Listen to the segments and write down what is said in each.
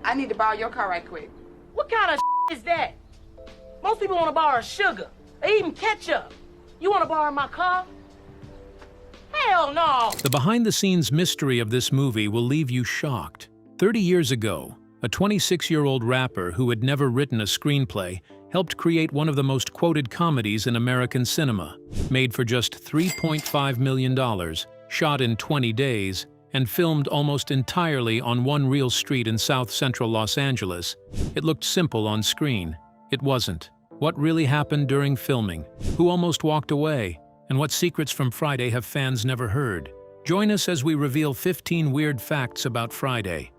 I need to borrow your car right quick. What kind of is that? Most people want to borrow sugar or even ketchup. You want to borrow my car? Hell no! The behind-the-scenes mystery of this movie will leave you shocked. 30 years ago, a 26-year-old rapper who had never written a screenplay helped create one of the most quoted comedies in American cinema. Made for just $3.5 million, shot in 20 days, and filmed almost entirely on one real street in South Central Los Angeles, it looked simple on screen. It wasn't. What really happened during filming? Who almost walked away? And what secrets from Friday have fans never heard? Join us as we reveal 15 weird facts about Friday.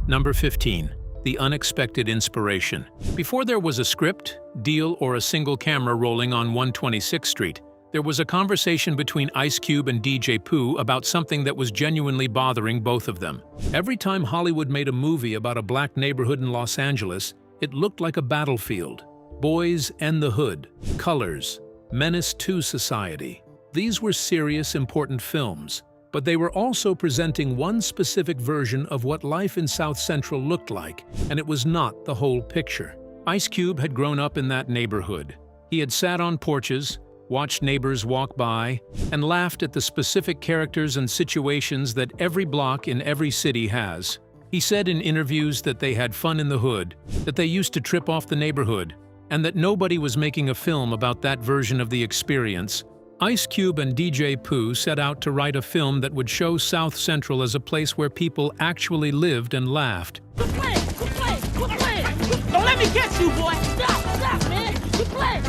Number 15. The unexpected inspiration. Before there was a script, deal, or a single camera rolling on 126th Street, there was a conversation between Ice Cube and DJ Pooh about something that was genuinely bothering both of them. Every time Hollywood made a movie about a black neighborhood in Los Angeles, it looked like a battlefield. Boyz and the Hood, Colors, Menace II Society. These were serious, important films, but they were also presenting one specific version of what life in South Central looked like, and it was not the whole picture. Ice Cube had grown up in that neighborhood. He had sat on porches, watched neighbors walk by, and laughed at the specific characters and situations that every block in every city has. He said in interviews that they had fun in the hood, that they used to trip off the neighborhood, and that nobody was making a film about that version of the experience. Ice Cube and DJ Pooh set out to write a film that would show South Central as a place where people actually lived and laughed. Quit playing! Quit playing! Quit playing! Don't let me get you, boy! Stop, man! Quit playing!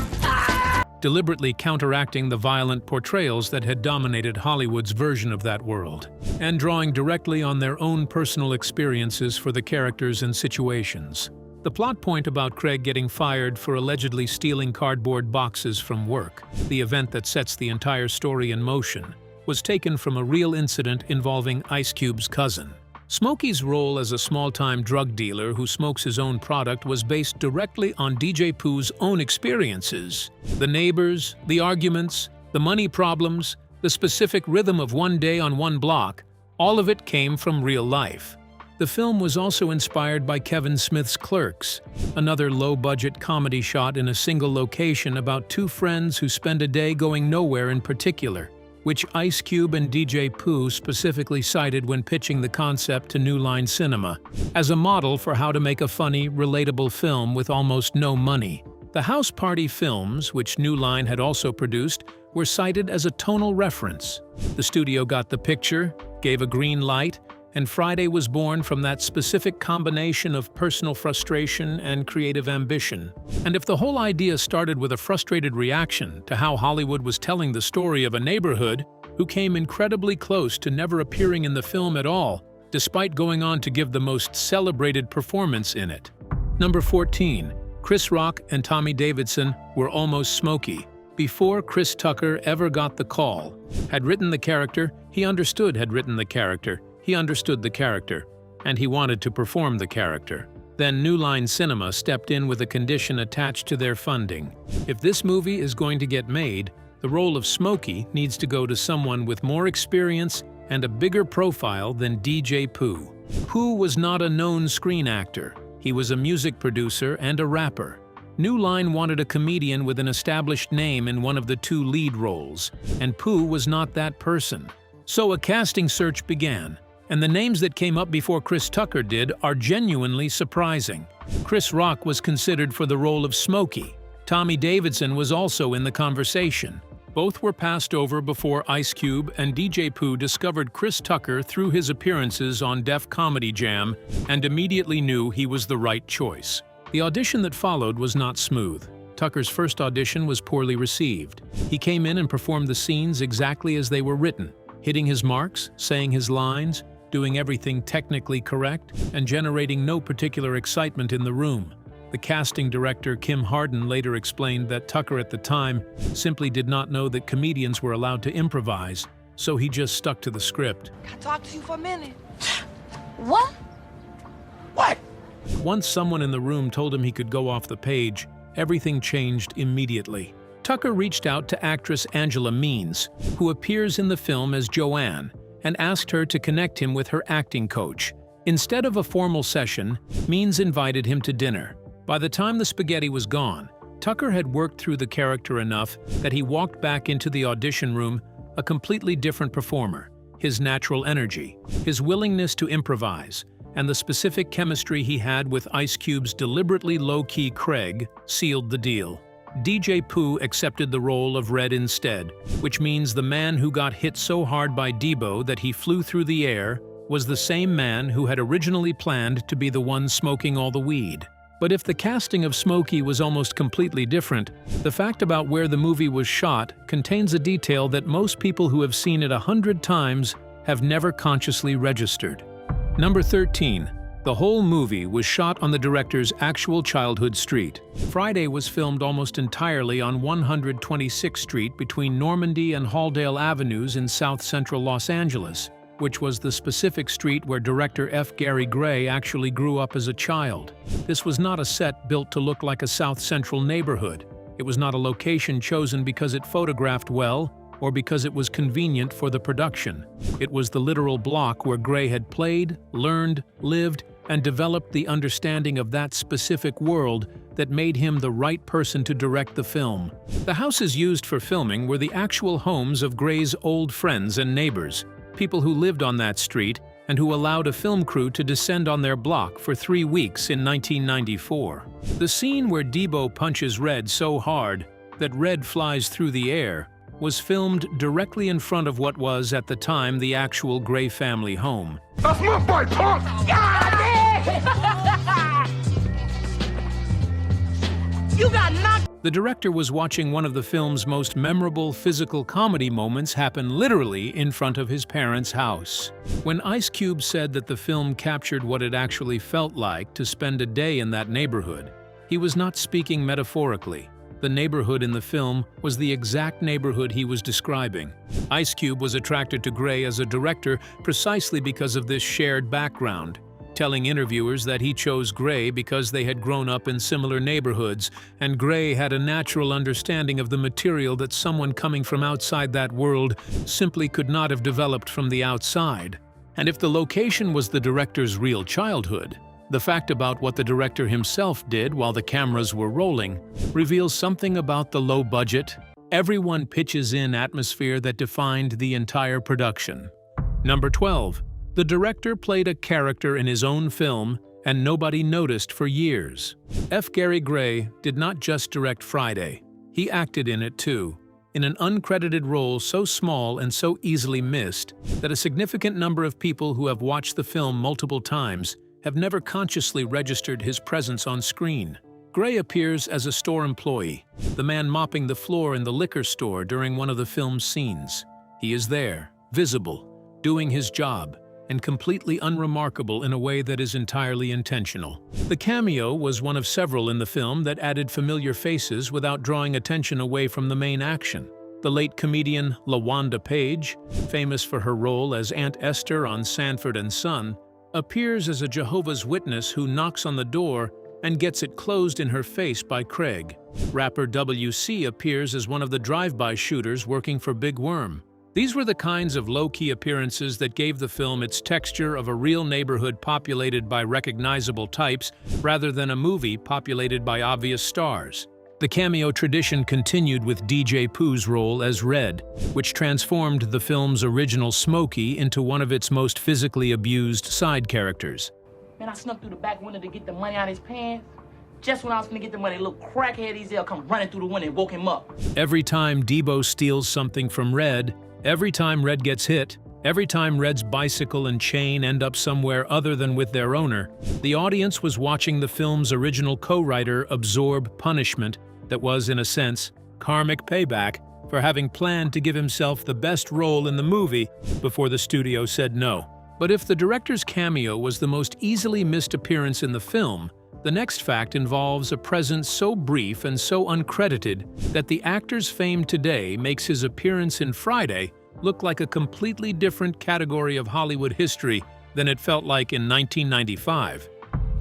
Deliberately counteracting the violent portrayals that had dominated Hollywood's version of that world, and drawing directly on their own personal experiences for the characters and situations. The plot point about Craig getting fired for allegedly stealing cardboard boxes from work, the event that sets the entire story in motion, was taken from a real incident involving Ice Cube's cousin. Smokey's role as a small-time drug dealer who smokes his own product was based directly on DJ Pooh's own experiences. The neighbors, the arguments, the money problems, the specific rhythm of one day on one block, all of it came from real life. The film was also inspired by Kevin Smith's Clerks, another low-budget comedy shot in a single location about two friends who spend a day going nowhere in particular, which Ice Cube and DJ Pooh specifically cited when pitching the concept to New Line Cinema, as a model for how to make a funny, relatable film with almost no money. The House Party films, which New Line had also produced, were cited as a tonal reference. The studio got the picture, gave a green light, and Friday was born from that specific combination of personal frustration and creative ambition. And if the whole idea started with a frustrated reaction to how Hollywood was telling the story of a neighborhood who came incredibly close to never appearing in the film at all, despite going on to give the most celebrated performance in it. Number 14. Chris Rock and Tommy Davidson were almost Smokey. Before Chris Tucker ever got the call, had written the character, he understood had written the character, he understood the character, and he wanted to perform the character. Then New Line Cinema stepped in with a condition attached to their funding. If this movie is going to get made, the role of Smokey needs to go to someone with more experience and a bigger profile than DJ Pooh. Pooh was not a known screen actor. He was a music producer and a rapper. New Line wanted a comedian with an established name in one of the two lead roles, and Pooh was not that person. So a casting search began. And the names that came up before Chris Tucker did are genuinely surprising. Chris Rock was considered for the role of Smokey. Tommy Davidson was also in the conversation. Both were passed over before Ice Cube and DJ Pooh discovered Chris Tucker through his appearances on Def Comedy Jam and immediately knew he was the right choice. The audition that followed was not smooth. Tucker's first audition was poorly received. He came in and performed the scenes exactly as they were written, hitting his marks, saying his lines, doing everything technically correct, and generating no particular excitement in the room. The casting director, Kim Harden, later explained that Tucker at the time simply did not know that comedians were allowed to improvise, so he just stuck to the script. Can I talk to you for a minute? What? What? Once someone in the room told him he could go off the page, everything changed immediately. Tucker reached out to actress Angela Means, who appears in the film as Joanne, and asked her to connect him with her acting coach. Instead of a formal session, Means invited him to dinner. By the time the spaghetti was gone, Tucker had worked through the character enough that he walked back into the audition room a completely different performer. His natural energy, his willingness to improvise, and the specific chemistry he had with Ice Cube's deliberately low-key Craig sealed the deal. DJ Pooh accepted the role of Red instead, which means the man who got hit so hard by Debo that he flew through the air was the same man who had originally planned to be the one smoking all the weed. But if the casting of Smokey was almost completely different, the fact about where the movie was shot contains a detail that most people who have seen it 100 times have never consciously registered. Number 13. The whole movie was shot on the director's actual childhood street. Friday was filmed almost entirely on 126th Street between Normandy and Halldale Avenues in South Central Los Angeles, which was the specific street where director F. Gary Gray actually grew up as a child. This was not a set built to look like a South Central neighborhood. It was not a location chosen because it photographed well or because it was convenient for the production. It was the literal block where Gray had played, learned, lived, and developed the understanding of that specific world that made him the right person to direct the film. The houses used for filming were the actual homes of Gray's old friends and neighbors, people who lived on that street and who allowed a film crew to descend on their block for 3 weeks in 1994. The scene where Debo punches Red so hard that Red flies through the air was filmed directly in front of what was, at the time, the actual Gray family home. That's my fight, punk! You got knocked. The director was watching one of the film's most memorable physical comedy moments happen literally in front of his parents' house. When Ice Cube said that the film captured what it actually felt like to spend a day in that neighborhood, he was not speaking metaphorically. The neighborhood in the film was the exact neighborhood he was describing. Ice Cube was attracted to Gray as a director precisely because of this shared background, telling interviewers that he chose Gray because they had grown up in similar neighborhoods, and Gray had a natural understanding of the material that someone coming from outside that world simply could not have developed from the outside. And if the location was the director's real childhood, the fact about what the director himself did while the cameras were rolling reveals something about the low budget, everyone pitches in atmosphere that defined the entire production. Number 12. The director played a character in his own film and nobody noticed for years. F. Gary Gray did not just direct Friday, he acted in it too, in an uncredited role so small and so easily missed that a significant number of people who have watched the film multiple times have never consciously registered his presence on screen. Gray appears as a store employee, the man mopping the floor in the liquor store during one of the film's scenes. He is there, visible, doing his job, and completely unremarkable in a way that is entirely intentional. The cameo was one of several in the film that added familiar faces without drawing attention away from the main action. The late comedian LaWanda Page, famous for her role as Aunt Esther on Sanford and Son, appears as a Jehovah's Witness who knocks on the door and gets it closed in her face by Craig. Rapper WC appears as one of the drive-by shooters working for Big Worm. These were the kinds of low-key appearances that gave the film its texture of a real neighborhood populated by recognizable types rather than a movie populated by obvious stars. The cameo tradition continued with DJ Pooh's role as Red, which transformed the film's original Smokey into one of its most physically abused side characters. Man, I snuck through the back window to get the money out of his pants. Just when I was gonna get the money, little crackhead Ezel come running through the window and woke him up. Every time Debo steals something from Red, every time Red gets hit, every time Red's bicycle and chain end up somewhere other than with their owner, the audience was watching the film's original co-writer absorb punishment that was, in a sense, karmic payback for having planned to give himself the best role in the movie before the studio said no. But if the director's cameo was the most easily missed appearance in the film, the next fact involves a presence so brief and so uncredited that the actor's fame today makes his appearance in Friday look like a completely different category of Hollywood history than it felt like in 1995.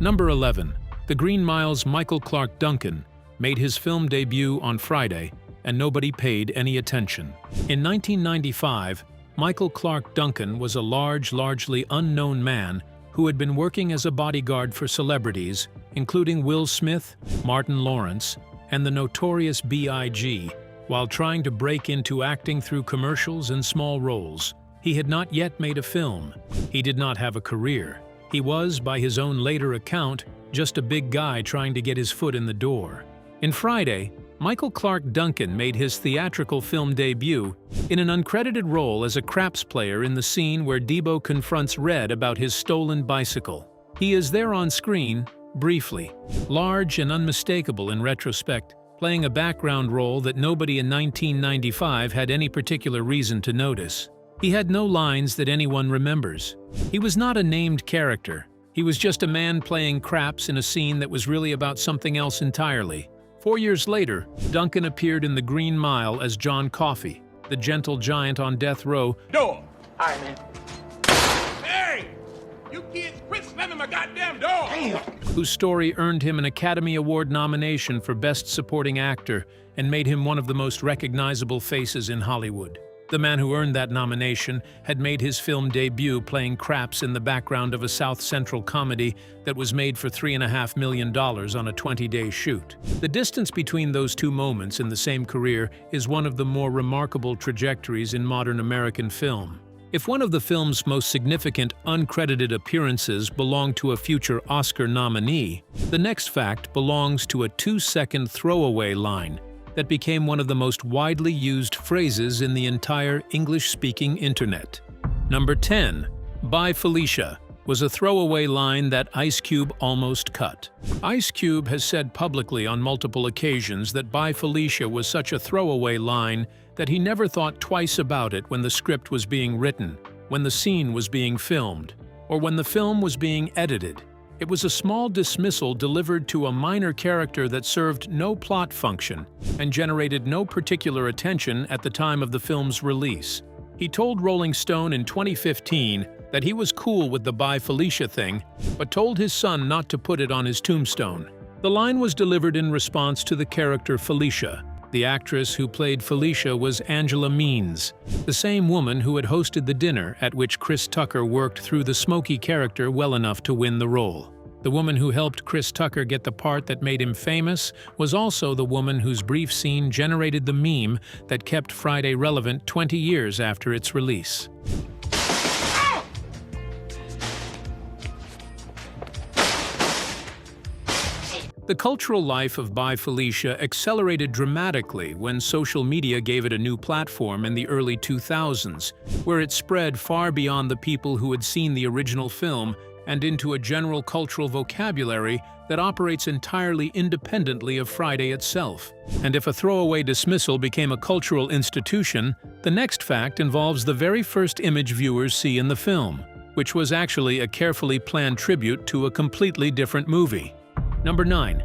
Number 11. The Green Mile's Michael Clarke Duncan made his film debut on Friday, and nobody paid any attention. In 1995, Michael Clarke Duncan was a largely unknown man who had been working as a bodyguard for celebrities, including Will Smith, Martin Lawrence, and the notorious B.I.G., while trying to break into acting through commercials and small roles. He had not yet made a film. He did not have a career. He was, by his own later account, just a big guy trying to get his foot in the door. In Friday, Michael Clarke Duncan made his theatrical film debut in an uncredited role as a craps player in the scene where Debo confronts Red about his stolen bicycle. He is there on screen, briefly, large and unmistakable in retrospect, playing a background role that nobody in 1995 had any particular reason to notice. He had no lines that anyone remembers. He was not a named character. He was just a man playing craps in a scene that was really about something else entirely. 4 years later, Duncan appeared in The Green Mile as John Coffey, the gentle giant on death row. Door! All right, man. Hey! You kids quit slamming my goddamn door! Damn. Whose story earned him an Academy Award nomination for Best Supporting Actor and made him one of the most recognizable faces in Hollywood. The man who earned that nomination had made his film debut playing craps in the background of a South Central comedy that was made for $3.5 million on a 20-day shoot. The distance between those two moments in the same career is one of the more remarkable trajectories in modern American film. If one of the film's most significant uncredited appearances belonged to a future Oscar nominee, the next fact belongs to a 2-second throwaway line that became one of the most widely used phrases in the entire English-speaking internet. Number 10. Bye Felicia was a throwaway line that Ice Cube almost cut. Ice Cube has said publicly on multiple occasions that Bye Felicia was such a throwaway line that he never thought twice about it when the script was being written, when the scene was being filmed, or when the film was being edited. It was a small dismissal delivered to a minor character that served no plot function and generated no particular attention at the time of the film's release. He told Rolling Stone in 2015 that he was cool with the Bye Felicia thing, but told his son not to put it on his tombstone. The line was delivered in response to the character Felicia. The actress who played Felicia was Angela Means, the same woman who had hosted the dinner at which Chris Tucker worked through the Smokey character well enough to win the role. The woman who helped Chris Tucker get the part that made him famous was also the woman whose brief scene generated the meme that kept Friday relevant 20 years after its release. The cultural life of Bye Felicia accelerated dramatically when social media gave it a new platform in the early 2000s, where it spread far beyond the people who had seen the original film and into a general cultural vocabulary that operates entirely independently of Friday itself. And if a throwaway dismissal became a cultural institution, the next fact involves the very first image viewers see in the film, which was actually a carefully planned tribute to a completely different movie. Number 9.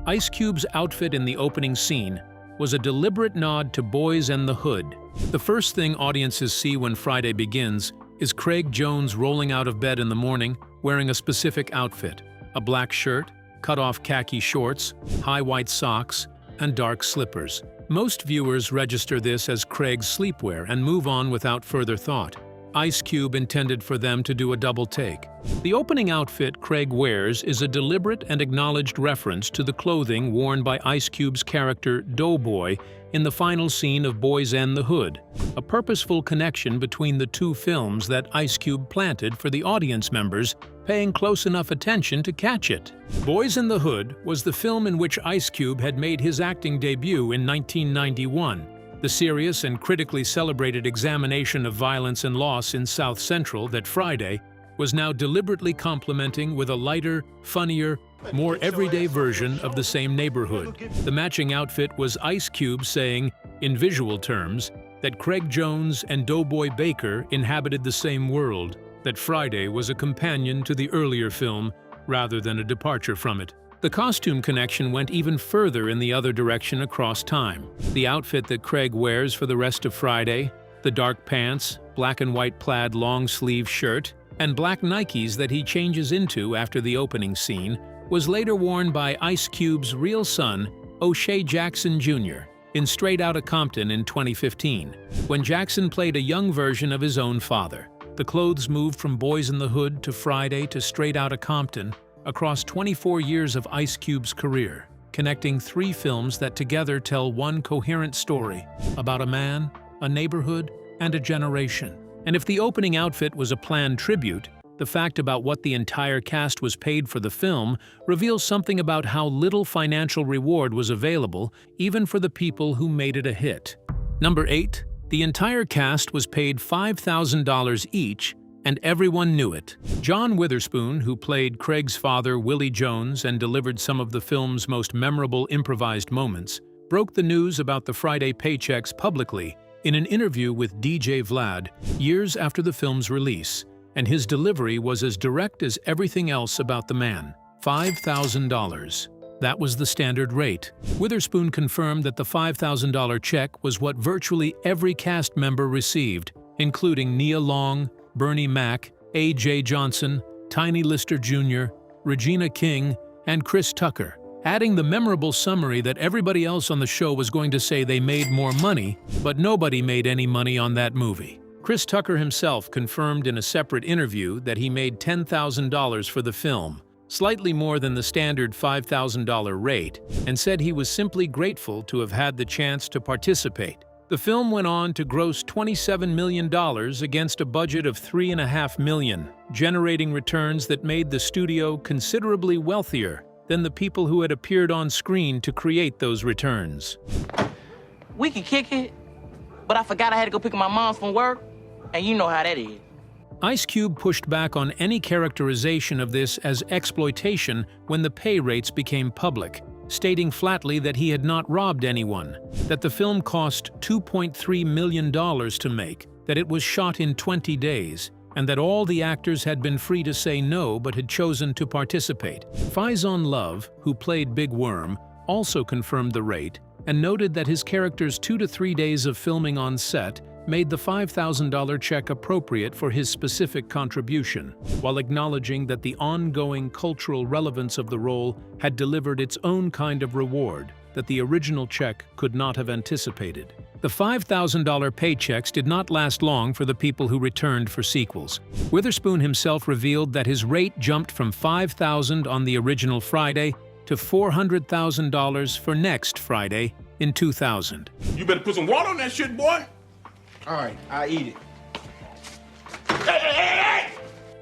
Ice Cube's outfit in the opening scene was a deliberate nod to Boyz and the Hood. The first thing audiences see when Friday begins is Craig Jones rolling out of bed in the morning wearing a specific outfit: a black shirt, cut-off khaki shorts, high white socks, and dark slippers. Most viewers register this as Craig's sleepwear and move on without further thought. Ice Cube intended for them to do a double take. The opening outfit Craig wears is a deliberate and acknowledged reference to the clothing worn by Ice Cube's character Doughboy in the final scene of Boyz and the Hood, a purposeful connection between the two films that Ice Cube planted for the audience members paying close enough attention to catch it. Boyz and the Hood was the film in which Ice Cube had made his acting debut in 1991. The serious and critically celebrated examination of violence and loss in South Central that Friday was now deliberately complementing with a lighter, funnier, more everyday version of the same neighborhood. The matching outfit was Ice Cube saying, in visual terms, that Craig Jones and Doughboy Baker inhabited the same world, that Friday was a companion to the earlier film rather than a departure from it. The costume connection went even further in the other direction across time. The outfit that Craig wears for the rest of Friday, the dark pants, black and white plaid long-sleeve shirt, and black Nikes that he changes into after the opening scene, was later worn by Ice Cube's real son, O'Shea Jackson Jr., in Straight Outta Compton in 2015, when Jackson played a young version of his own father. The clothes moved from Boys in the Hood to Friday to Straight Outta Compton across 24 years of Ice Cube's career, connecting 3 films that together tell one coherent story about a man, a neighborhood, and a generation. And if the opening outfit was a planned tribute, the fact about what the entire cast was paid for the film reveals something about how little financial reward was available, even for the people who made it a hit. Number 8. The entire cast was paid $5,000 each, and everyone knew it. John Witherspoon, who played Craig's father Willie Jones and delivered some of the film's most memorable improvised moments, broke the news about the Friday paychecks publicly in an interview with DJ Vlad years after the film's release, and his delivery was as direct as everything else about the man. $5,000. That was the standard rate. Witherspoon confirmed that the $5,000 check was what virtually every cast member received, including Nia Long, Bernie Mac, A.J. Johnson, Tiny Lister Jr., Regina King, and Chris Tucker, adding the memorable summary that everybody else on the show was going to say they made more money, but nobody made any money on that movie. Chris Tucker himself confirmed in a separate interview that he made $10,000 for the film, slightly more than the standard $5,000 rate, and said he was simply grateful to have had the chance to participate. The film went on to gross $27 million against a budget of $3.5 million, generating returns that made the studio considerably wealthier than the people who had appeared on screen to create those returns. We could kick it, but I forgot I had to go pick up my mom from work, and you know how that is. Ice Cube pushed back on any characterization of this as exploitation when the pay rates became public, stating flatly that he had not robbed anyone, that the film cost $2.3 million to make, that it was shot in 20 days, and that all the actors had been free to say no but had chosen to participate. Faizon Love, who played Big Worm, also confirmed the rate and noted that his character's 2 to 3 days of filming on set made the $5,000 check appropriate for his specific contribution, while acknowledging that the ongoing cultural relevance of the role had delivered its own kind of reward that the original check could not have anticipated. The $5,000 paychecks did not last long for the people who returned for sequels. Witherspoon himself revealed that his rate jumped from $5,000 on the original Friday to $400,000 for next Friday in 2000. You better put some water on that shit, boy. All right, I'll eat it. Hey!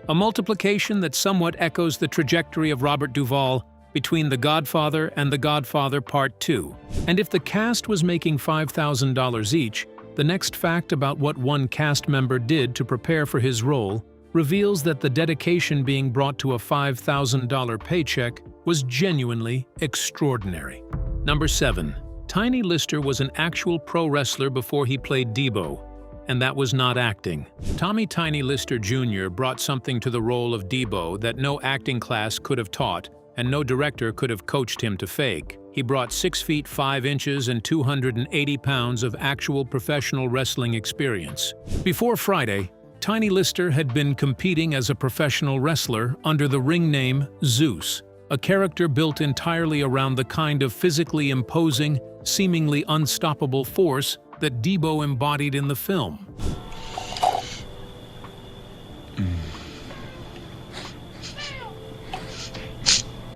A multiplication that somewhat echoes the trajectory of Robert Duvall between The Godfather and The Godfather Part 2. And if the cast was making $5,000 each, the next fact about what one cast member did to prepare for his role reveals that the dedication being brought to a $5,000 paycheck was genuinely extraordinary. Number 7. Tiny Lister was an actual pro wrestler before he played Debo, and that was not acting. Tommy Tiny Lister Jr. brought something to the role of Debo that no acting class could have taught, and no director could have coached him to fake. He brought 6 feet 5 inches and 280 pounds of actual professional wrestling experience. Before Friday, Tiny Lister had been competing as a professional wrestler under the ring name Zeus, a character built entirely around the kind of physically imposing, seemingly unstoppable force that Debo embodied in the film.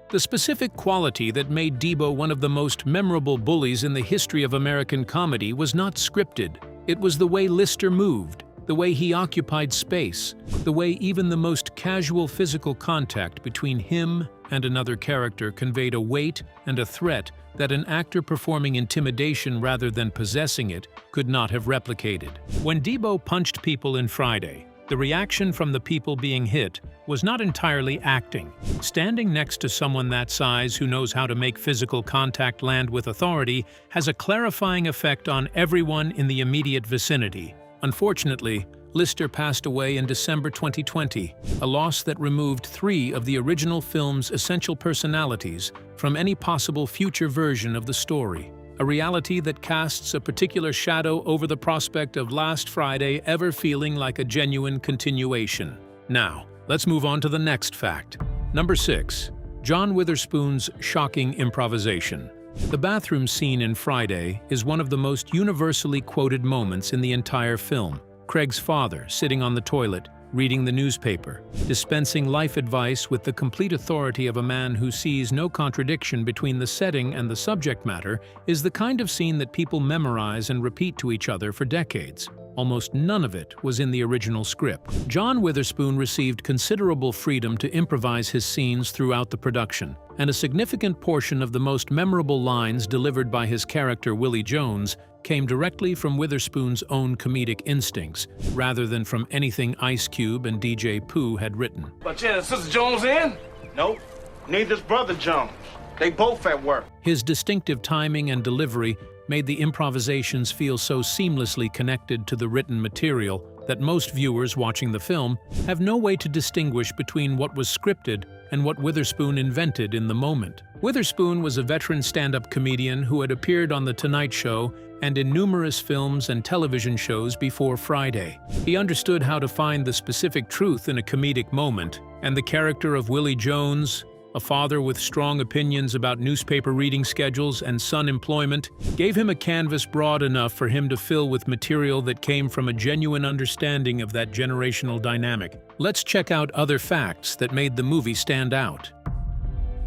The specific quality that made Debo one of the most memorable bullies in the history of American comedy was not scripted. It was the way Lister moved, the way he occupied space, the way even the most casual physical contact between him and another character conveyed a weight and a threat that an actor performing intimidation rather than possessing it could not have replicated. When Debo punched people in Friday, the reaction from the people being hit was not entirely acting. Standing next to someone that size who knows how to make physical contact land with authority has a clarifying effect on everyone in the immediate vicinity. Unfortunately, Lister passed away in December 2020, a loss that removed 3 of the original film's essential personalities from any possible future version of the story. A reality that casts a particular shadow over the prospect of Last Friday ever feeling like a genuine continuation. Now, let's move on to the next fact. Number 6. John Witherspoon's shocking improvisation. The bathroom scene in Friday is one of the most universally quoted moments in the entire film. Craig's father, sitting on the toilet, reading the newspaper, dispensing life advice with the complete authority of a man who sees no contradiction between the setting and the subject matter, is the kind of scene that people memorize and repeat to each other for decades. Almost none of it was in the original script. John Witherspoon received considerable freedom to improvise his scenes throughout the production, and a significant portion of the most memorable lines delivered by his character Willie Jones came directly from Witherspoon's own comedic instincts, rather than from anything Ice Cube and DJ Pooh had written. But yeah, Sister Jones in? Nope. Neither's Brother Jones. They both at work. His distinctive timing and delivery made the improvisations feel so seamlessly connected to the written material that most viewers watching the film have no way to distinguish between what was scripted and what Witherspoon invented in the moment. Witherspoon was a veteran stand-up comedian who had appeared on The Tonight Show and in numerous films and television shows before Friday. He understood how to find the specific truth in a comedic moment, and the character of Willie Jones, a father with strong opinions about newspaper reading schedules and son employment, gave him a canvas broad enough for him to fill with material that came from a genuine understanding of that generational dynamic. Let's check out other facts that made the movie stand out.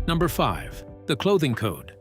Number 5. The clothing code.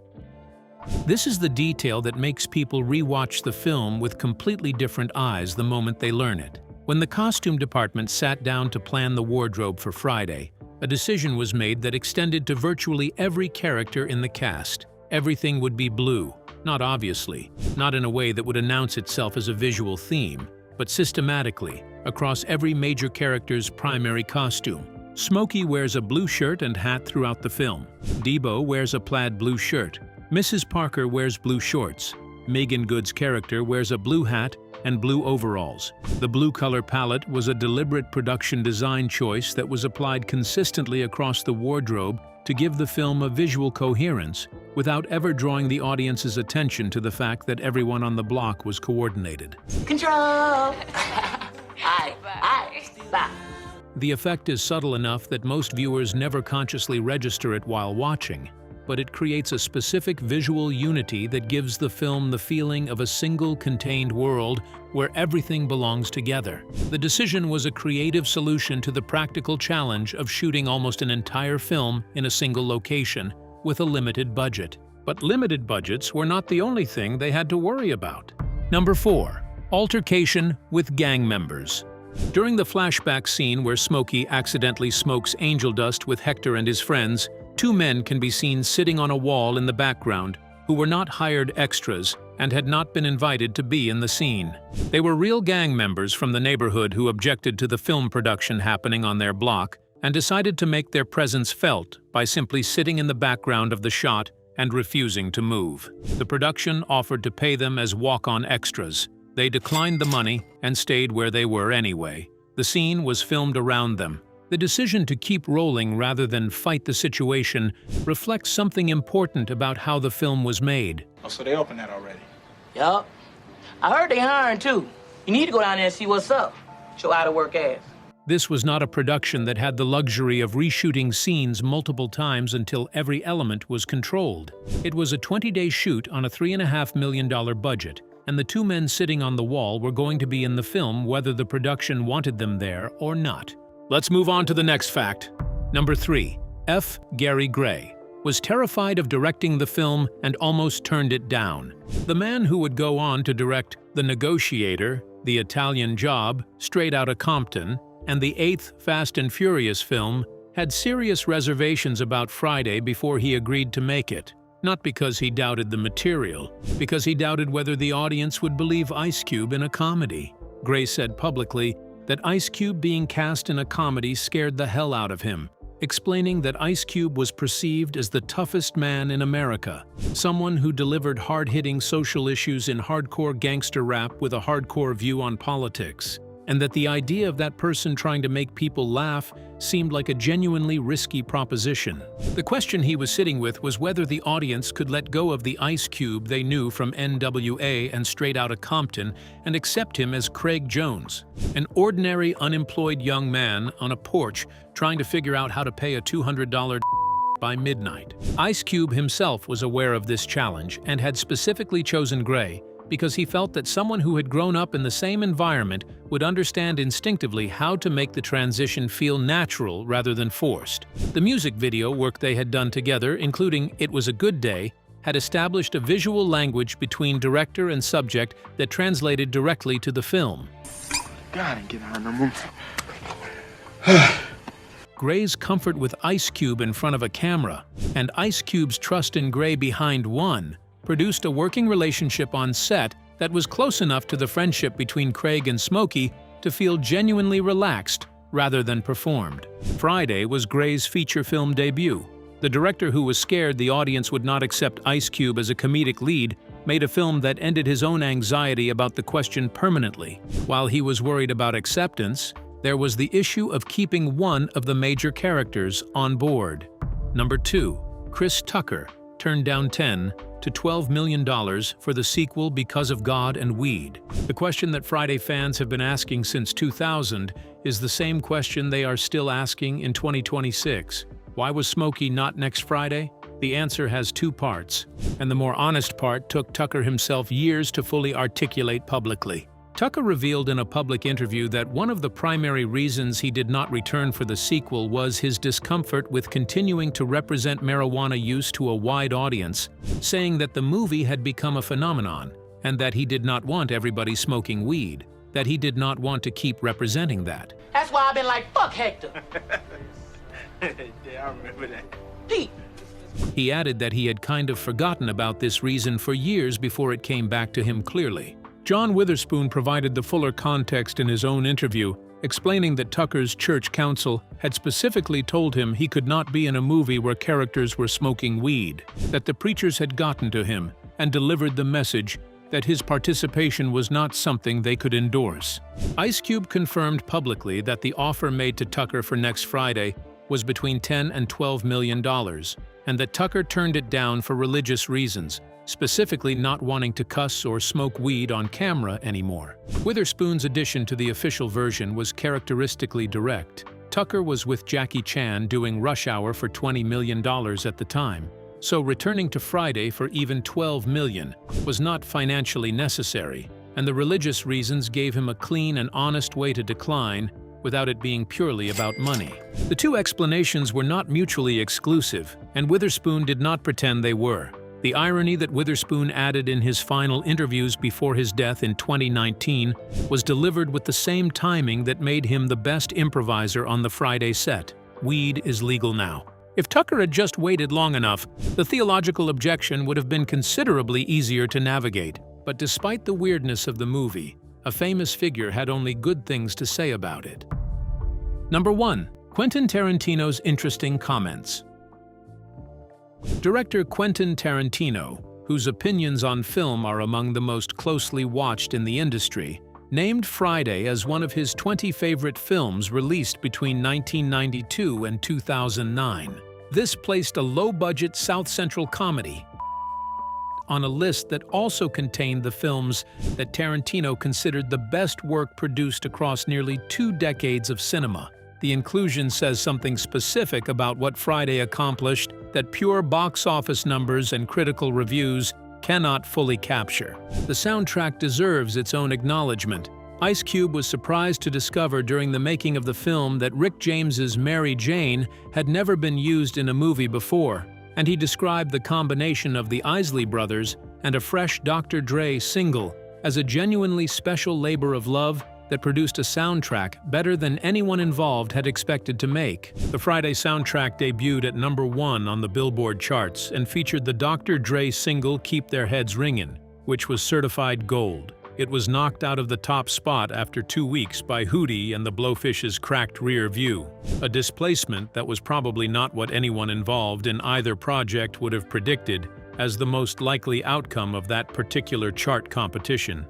This is the detail that makes people rewatch the film with completely different eyes the moment they learn it. When the costume department sat down to plan the wardrobe for Friday, a decision was made that extended to virtually every character in the cast. Everything would be blue, not obviously, not in a way that would announce itself as a visual theme, but systematically, across every major character's primary costume. Smokey wears a blue shirt and hat throughout the film. Debo wears a plaid blue shirt. Mrs. Parker wears blue shorts. Megan Good's character wears a blue hat and blue overalls. The blue color palette was a deliberate production design choice that was applied consistently across the wardrobe to give the film a visual coherence, without ever drawing the audience's attention to the fact that everyone on the block was coordinated. Control! Aye. Stop. The effect is subtle enough that most viewers never consciously register it while watching, but it creates a specific visual unity that gives the film the feeling of a single contained world where everything belongs together. The decision was a creative solution to the practical challenge of shooting almost an entire film in a single location with a limited budget. But limited budgets were not the only thing they had to worry about. Number 4. Altercation with gang members. During the flashback scene where Smokey accidentally smokes angel dust with Hector and his friends, 2 men can be seen sitting on a wall in the background who were not hired extras and had not been invited to be in the scene. They were real gang members from the neighborhood who objected to the film production happening on their block and decided to make their presence felt by simply sitting in the background of the shot and refusing to move. The production offered to pay them as walk-on extras. They declined the money and stayed where they were anyway. The scene was filmed around them. The decision to keep rolling rather than fight the situation reflects something important about how the film was made. Oh, so they opened that already? Yup. I heard they hiring too. You need to go down there and see what's up. Show out of work ass. This was not a production that had the luxury of reshooting scenes multiple times until every element was controlled. It was a 20-day shoot on a $3.5 million budget, and the 2 men sitting on the wall were going to be in the film whether the production wanted them there or not. Let's move on to the next fact. Number 3. F. Gary Gray was terrified of directing the film and almost turned it down. The man who would go on to direct The Negotiator, The Italian Job, Straight Outta Compton, and the 8th Fast and Furious film had serious reservations about Friday before he agreed to make it. Not because he doubted the material, because he doubted whether the audience would believe Ice Cube in a comedy. Gray said publicly that Ice Cube being cast in a comedy scared the hell out of him, explaining that Ice Cube was perceived as the toughest man in America, someone who delivered hard-hitting social issues in hardcore gangster rap with a hardcore view on politics, and that the idea of that person trying to make people laugh seemed like a genuinely risky proposition. The question he was sitting with was whether the audience could let go of the Ice Cube they knew from NWA and Straight Outta Compton and accept him as Craig Jones, an ordinary unemployed young man on a porch trying to figure out how to pay a $200 by midnight. Ice Cube himself was aware of this challenge and had specifically chosen Gray because he felt that someone who had grown up in the same environment would understand instinctively how to make the transition feel natural rather than forced. The music video work they had done together, including It Was a Good Day, had established a visual language between director and subject that translated directly to the film. God, ain't getting her no more. Gray's comfort with Ice Cube in front of a camera, and Ice Cube's trust in Gray behind one, produced a working relationship on set that was close enough to the friendship between Craig and Smokey to feel genuinely relaxed rather than performed. Friday was Gray's feature film debut. The director, who was scared the audience would not accept Ice Cube as a comedic lead, made a film that ended his own anxiety about the question permanently. While he was worried about acceptance, there was the issue of keeping one of the major characters on board. Number 2. Chris Tucker turned down $10 to $12 million for the sequel because of God and Weed. The question that Friday fans have been asking since 2000 is the same question they are still asking in 2026. Why was Smokey not next Friday? The answer has two parts, and the more honest part took Tucker himself years to fully articulate publicly. Tucker revealed in a public interview that one of the primary reasons he did not return for the sequel was his discomfort with continuing to represent marijuana use to a wide audience, saying that the movie had become a phenomenon, and that he did not want everybody smoking weed, that he did not want to keep representing that. That's why I've been like, fuck Hector. Yeah, I remember that. Pete. He added that he had kind of forgotten about this reason for years before it came back to him clearly. John Witherspoon provided the fuller context in his own interview, explaining that Tucker's church council had specifically told him he could not be in a movie where characters were smoking weed, that the preachers had gotten to him and delivered the message that his participation was not something they could endorse. Ice Cube confirmed publicly that the offer made to Tucker for next Friday was between $10 and $12 million, and that Tucker turned it down for religious reasons, specifically not wanting to cuss or smoke weed on camera anymore. Witherspoon's addition to the official version was characteristically direct. Tucker was with Jackie Chan doing Rush Hour for $20 million at the time, so returning to Friday for even $12 million was not financially necessary, and the religious reasons gave him a clean and honest way to decline without it being purely about money. The two explanations were not mutually exclusive, and Witherspoon did not pretend they were. The irony that Witherspoon added in his final interviews before his death in 2019 was delivered with the same timing that made him the best improviser on the Friday set. Weed is legal now. If Tucker had just waited long enough, the theological objection would have been considerably easier to navigate. But despite the weirdness of the movie, a famous figure had only good things to say about it. Number 1. Quentin Tarantino's interesting comments. Director Quentin Tarantino, whose opinions on film are among the most closely watched in the industry, named Friday as one of his 20 favorite films released between 1992 and 2009. This placed a low-budget South Central comedy on a list that also contained the films that Tarantino considered the best work produced across nearly 2 decades of cinema. The inclusion says something specific about what Friday accomplished that pure box office numbers and critical reviews cannot fully capture. The soundtrack deserves its own acknowledgement. Ice Cube was surprised to discover during the making of the film that Rick James's Mary Jane had never been used in a movie before, and he described the combination of the Isley Brothers and a fresh Dr. Dre single as a genuinely special labor of love that produced a soundtrack better than anyone involved had expected to make. The Friday soundtrack debuted at number 1 on the Billboard charts and featured the Dr. Dre single Keep Their Heads Ringin', which was certified gold. It was knocked out of the top spot after 2 weeks by Hootie and the Blowfish's Cracked Rear View, a displacement that was probably not what anyone involved in either project would have predicted as the most likely outcome of that particular chart competition.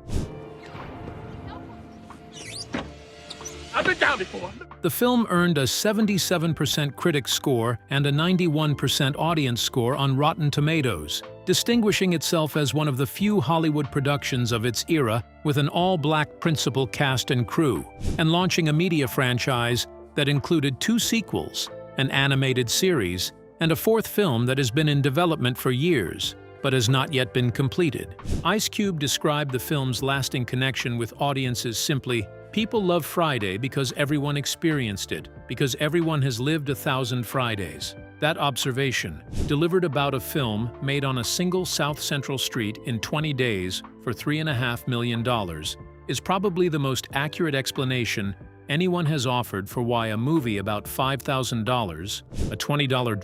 I've been down before. The film earned a 77% critic score and a 91% audience score on Rotten Tomatoes, distinguishing itself as one of the few Hollywood productions of its era with an all-black principal cast and crew, and launching a media franchise that included 2 sequels, an animated series, and a 4th film that has been in development for years, but has not yet been completed. Ice Cube described the film's lasting connection with audiences simply People love Friday because everyone experienced it, because everyone has lived 1,000 Fridays. That observation, delivered about a film made on a single South Central street in 20 days for $3.5 million, is probably the most accurate explanation anyone has offered for why a movie about $5,000, a $20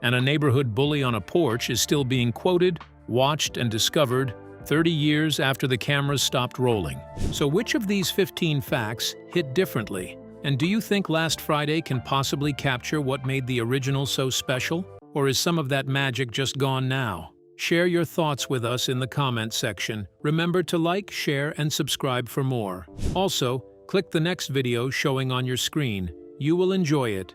and a neighborhood bully on a porch is still being quoted, watched, and discovered 30 years after the cameras stopped rolling. So which of these 15 facts hit differently? And do you think Last Friday can possibly capture what made the original so special? Or is some of that magic just gone now? Share your thoughts with us in the comments section. Remember to like, share, and subscribe for more. Also, click the next video showing on your screen. You will enjoy it.